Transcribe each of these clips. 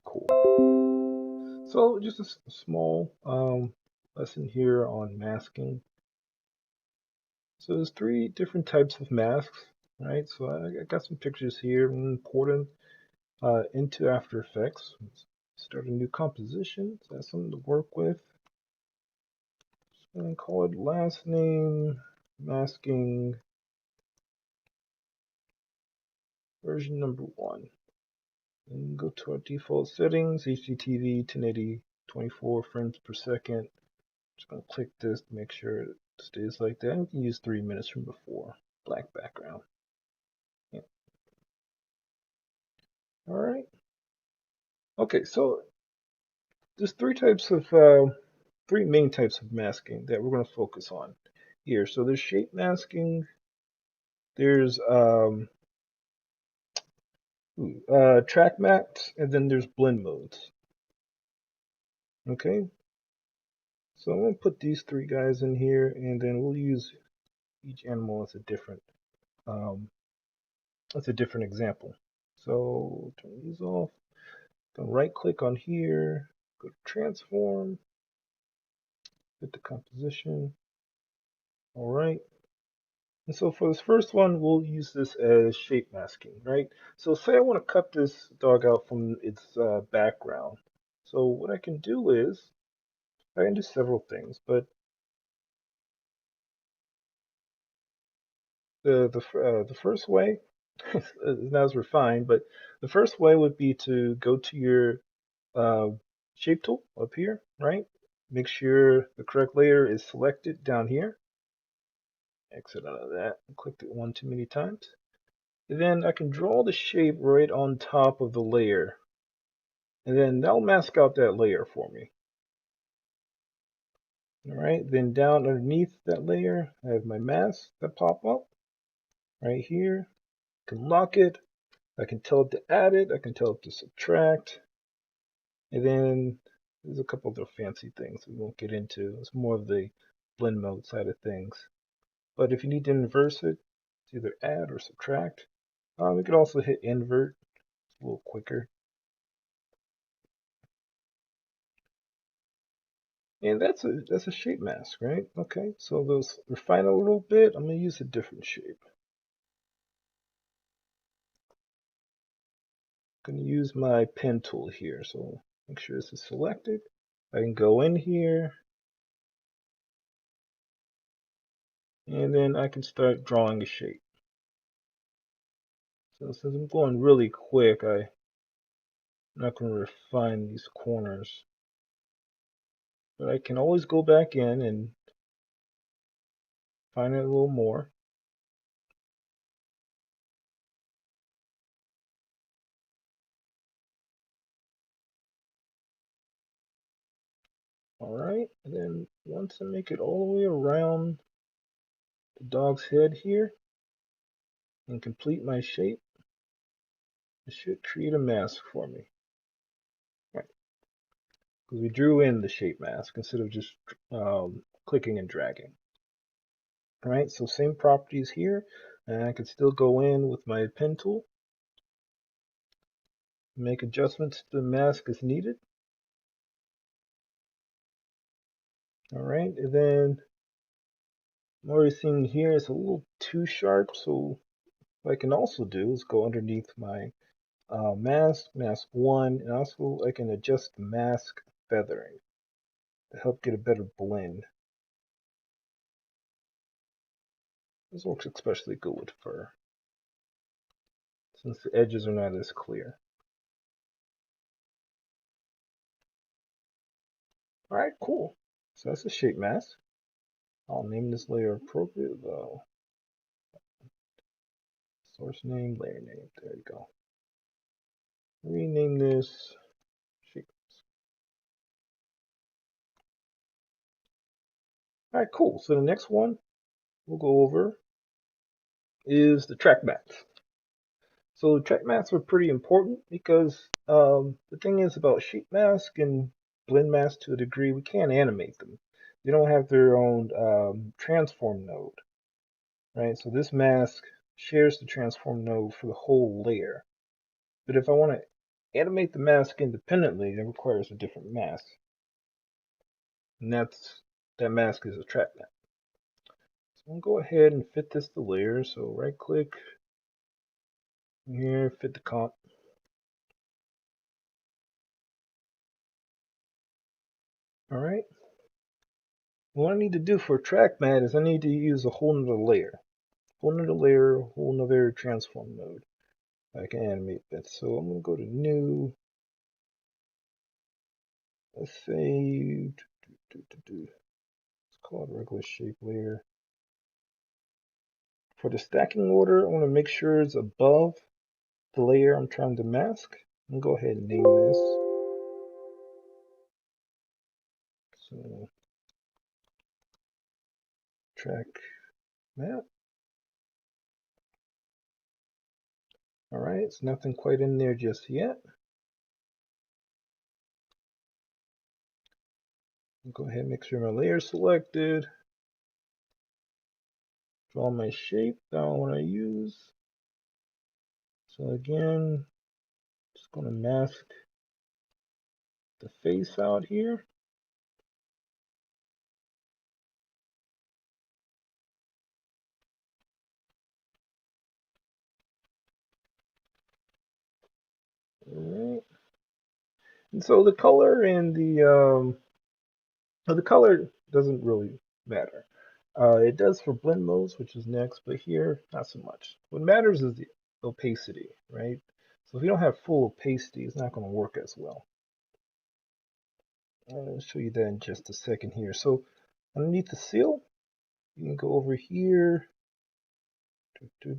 cool. So just a small lesson here on masking. So there's three different types of masks, right? So I got some pictures here and import them into After Effects. Let's start a new composition. So that's something to work with. And call it last name masking version number 1. And go to our default settings, HDTV 1080 24 frames per second. Just gonna click this to make sure it stays like that. And we can use 3 minutes from before. Black background. Yeah. All right. Okay, so there's three main types of masking that we're gonna focus on here. So there's shape masking. There's track maps, and then there's blend modes. Okay, so I'm gonna put these three guys in here, and then we'll use each animal as a different example. So turn these off. Gonna right click on here, go to transform, hit the composition. All right. And so for this first one, we'll use this as shape masking, right? So say I want to cut this dog out from its background. So what I can do is, I can do several things, but the first way is not as refined, but the first way would be to go to your uh, shape tool up here, right? Make sure the correct layer is selected down here. Exit out of that and click it one too many times. And then I can draw the shape right on top of the layer. And then that'll mask out that layer for me. All right, then down underneath that layer, I have my masks that pop up right here. I can lock it. I can tell it to add it. I can tell it to subtract. And then there's a couple other fancy things we won't get into. It's more of the blend mode side of things. But if you need to inverse it, it's either add or subtract. We could also hit invert. It's a little quicker. And that's a shape mask, right? Okay, so those refine a little bit. I'm gonna use a different shape. I'm gonna use my pen tool here. So make sure this is selected. I can go in here, and then I can start drawing a shape. So since I'm going really quick, I'm not gonna refine these corners. But I can always go back in and find it a little more. All right, and then once I make it all the way around the dog's head here and complete my shape, it should create a mask for me. Right, because we drew in the shape mask instead of just clicking and dragging. All right, so same properties here, and I can still go in with my pen tool, make adjustments to the mask as needed. All right, and then I'm already seeing here it's a little too sharp, so what I can also do is go underneath my mask 1, and also I can adjust the mask feathering to help get a better blend. This works especially good with fur, since the edges are not as clear. All right, cool. So that's a shape mask. I'll name this layer appropriate though. Source name, layer name. There you go. Rename this shape mask. All right, cool. So the next one we'll go over is the track maps. So track maps are pretty important because the thing is about sheet mask and blend mask to a degree, we can't animate them. They don't have their own transform node, right? So this mask shares the transform node for the whole layer. But if I want to animate the mask independently, it requires a different mask. And that mask is a track mask. So I'm going to go ahead and fit this to layer. So right click here, fit the comp. All right. What I need to do for a track mat is I need to use a whole nother layer. Whole nother layer, whole nother transform node. I can animate that. So I'm going to go to new. Let's say, let's call it regular shape layer. For the stacking order, I want to make sure it's above the layer I'm trying to mask. I'm going to go ahead and name this. So, track mat. All right, it's nothing quite in there just yet. I'll go ahead and make sure my layer is selected. Draw my shape that I want to use. So again, just going to mask the face out here. All right. And so the color and the color doesn't really matter. It does for blend modes, which is next, but here, not so much. What matters is the opacity, right? So if you don't have full opacity, it's not going to work as well. I'll show you that in just a second here. So underneath the seal, you can go over here. So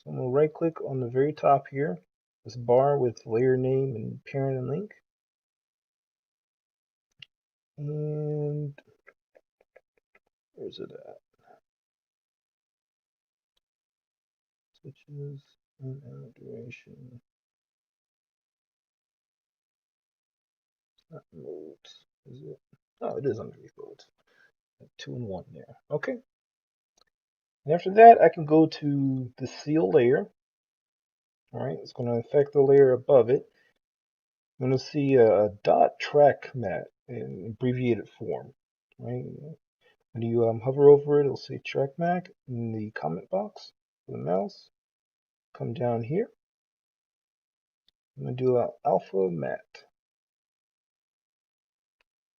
I'm going to right click on the very top here, this bar with layer name and parent and link. And where's it at? Switches and duration. Not modes, is it? Oh, it is underneath modes. 2 and 1 there. Okay. And after that, I can go to the seal layer. All right, it's going to affect the layer above it. I'm going to see a dot track mat in abbreviated form. Right. When you hover over it, it'll say track mat in the comment box with the mouse. Come down here. I'm going to do an alpha mat.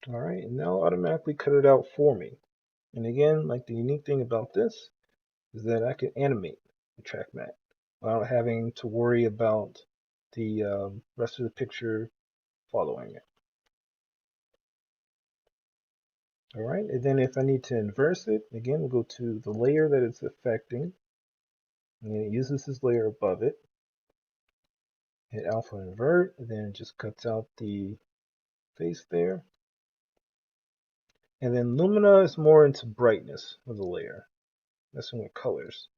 All right, and now automatically cut it out for me. And again, like the unique thing about this is that I can animate the track mat without having to worry about the rest of the picture following it. All right, and then if I need to inverse it, again, we'll go to the layer that it's affecting, and then it uses this layer above it. Hit alpha invert, and then it just cuts out the face there. And then Lumina is more into brightness of the layer, messing with colors.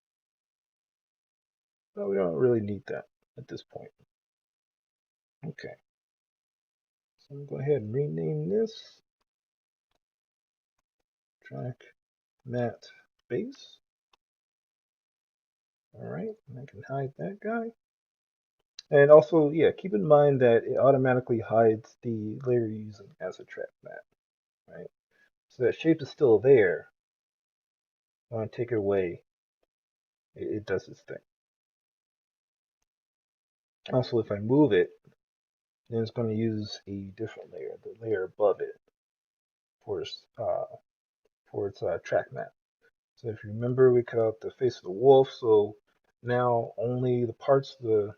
But we don't really need that at this point. Okay. So I'm going to go ahead and rename this track mat base. All right, and I can hide that guy. And also, yeah, keep in mind that it automatically hides the layer you're using as a track mat, right? So that shape is still there. When I take it away, it does its thing. Also, if I move it, then it's going to use a different layer, the layer above it, for its track mat. So if you remember, we cut out the face of the wolf, so now only the parts of the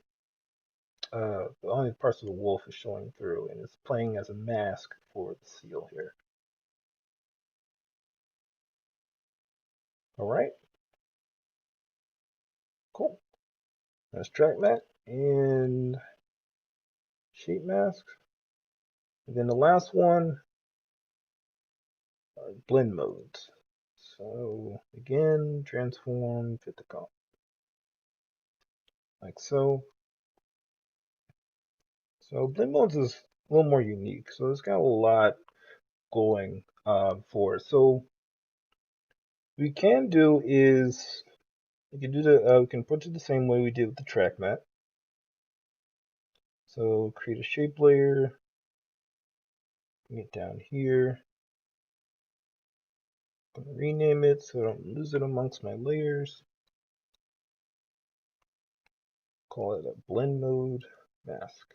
wolf is showing through, and it's playing as a mask for the seal here. All right, cool. That's track mat and shape mask. And then the last one, blend modes. So again, transform, fit the comp, like so. So blend modes is a little more unique. So it's got a lot going for it. So what we can do is we can put it the same way we did with the track mat. So create a shape layer, bring it down here. I'm going to rename it so I don't lose it amongst my layers. Call it a blend mode mask.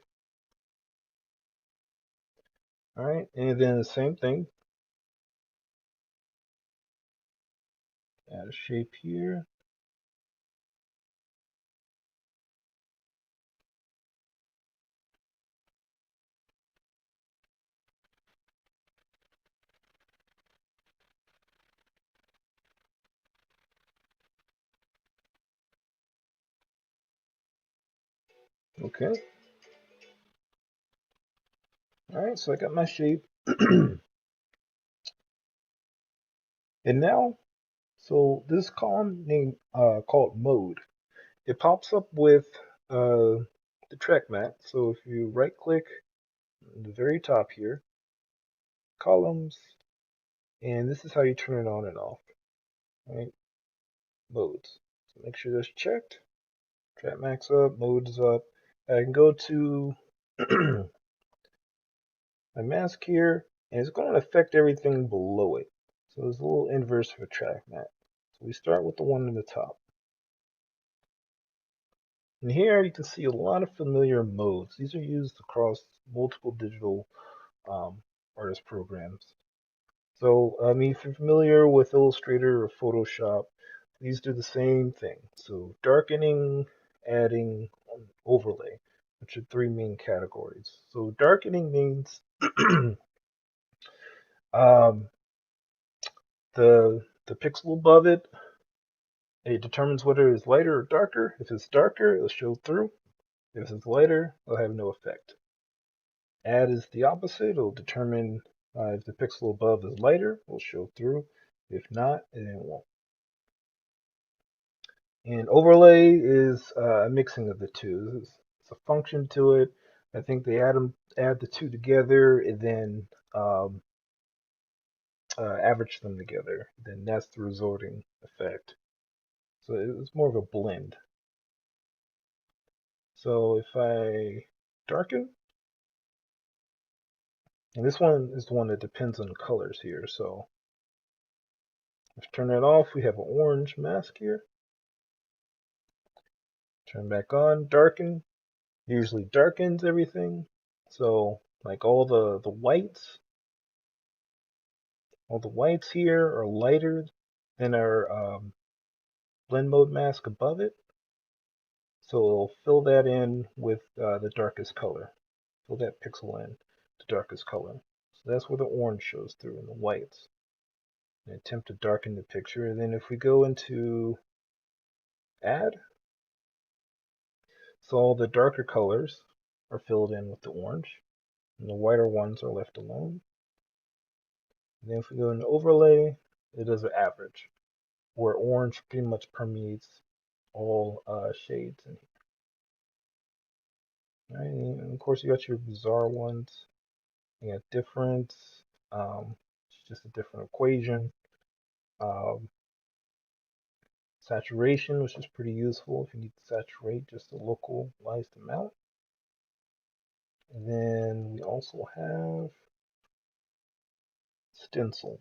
Alright, and then the same thing. Add a shape here. Okay. Alright, so I got my shape. And now, so this column named called mode, it pops up with the track mat. So if you right click at the very top here, columns, and this is how you turn it on and off. Right? Modes. So make sure that's checked. Track max up, modes up. I can go to my mask here, and it's going to affect everything below it. So there's a little inverse for track mat. So we start with the one in the top. And here you can see a lot of familiar modes. These are used across multiple digital artist programs. So, if you're familiar with Illustrator or Photoshop, these do the same thing. So, darkening, adding, overlay, which are three main categories. So, darkening means um, the pixel above it, it determines whether it's lighter or darker. If it's darker, it'll show through. If it's lighter, it'll have no effect. Add is the opposite. It'll determine if the pixel above is lighter, it'll show through. If not, then it won't. And overlay is a mixing of the two. It's a function to it. I think they add the two together, and then average them together. Then that's the resulting effect. So it's more of a blend. So if I darken, and this one is the one that depends on the colors here. So let's turn that off. We have an orange mask here. Turn back on, darken. Usually darkens everything. So like all the whites, all the whites here are lighter than our blend mode mask above it. So it'll fill that in with the darkest color. Fill that pixel in the darkest color. So that's where the orange shows through in the whites. And attempt to darken the picture. And then if we go into add, so all the darker colors are filled in with the orange. And the whiter ones are left alone. And then if we go into overlay, it does an average, where orange pretty much permeates all shades in here. Right? And of course, you got your bizarre ones. You got difference. It's just a different equation. Um, Saturation, which is pretty useful if you need to saturate just a localized amount. And then we also have stencil.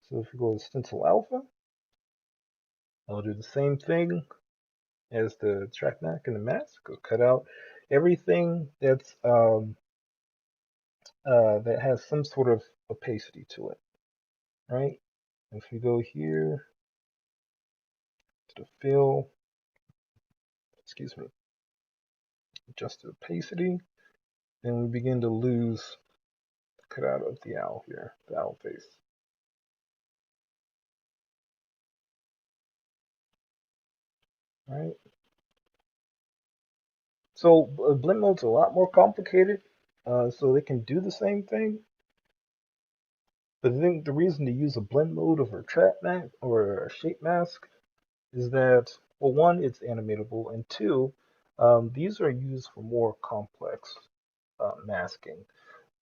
So if you go to stencil alpha, I'll do the same thing as the track mask and the mask. It'll cut out everything that has some sort of opacity to it, right? If we go here to the fill, excuse me, adjust the opacity, then we begin to lose the cutout of the owl here, the owl face. All right. So blend mode's a lot more complicated. So they can do the same thing, but I think the reason to use a blend mode over a track mask or a shape mask is that, well, one, it's animatable, and two, these are used for more complex masking.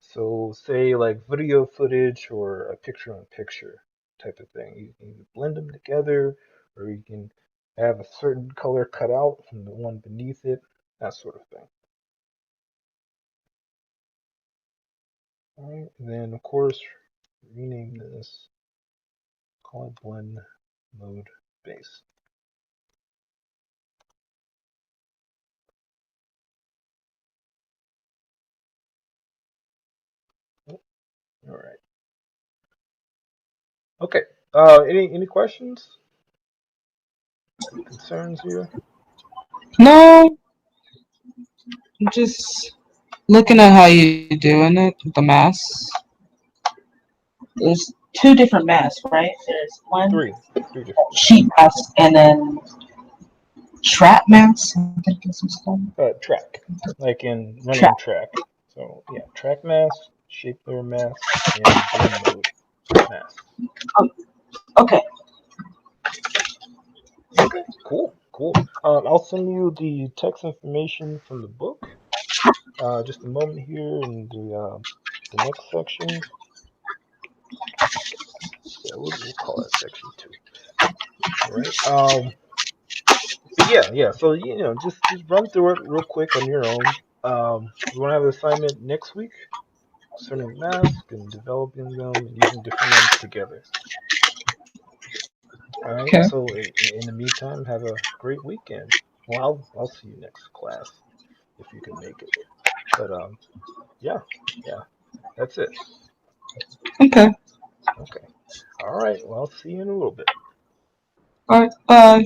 So say like video footage or a picture-in-picture type of thing. You can blend them together, or you can have a certain color cut out from the one beneath it, that sort of thing. All right, and then of course rename this. Call it blend mode base. All right. Okay. Any questions? Concerns here? No, just looking at how you're doing it, the mass. There's two different masks, right? There's one Three different sheet masks. mask and then trap mask. I think this is called Track, like in running trap. track. So yeah, track mask, shape layer mask, and blend mode mask. Oh, okay. Okay, cool. I'll send you the text information from the book. Just a moment here in the next section. So we'll call that section 2. All right. But yeah. So just run through it real quick on your own. We want to have an assignment next week concerning masks and developing them and using different ones together. All right. Okay. So in the meantime, have a great weekend. Well, I'll see you next class if you can make it. But yeah, yeah. That's it. Okay. Okay. All right. Well, I'll see you in a little bit. All right. Bye.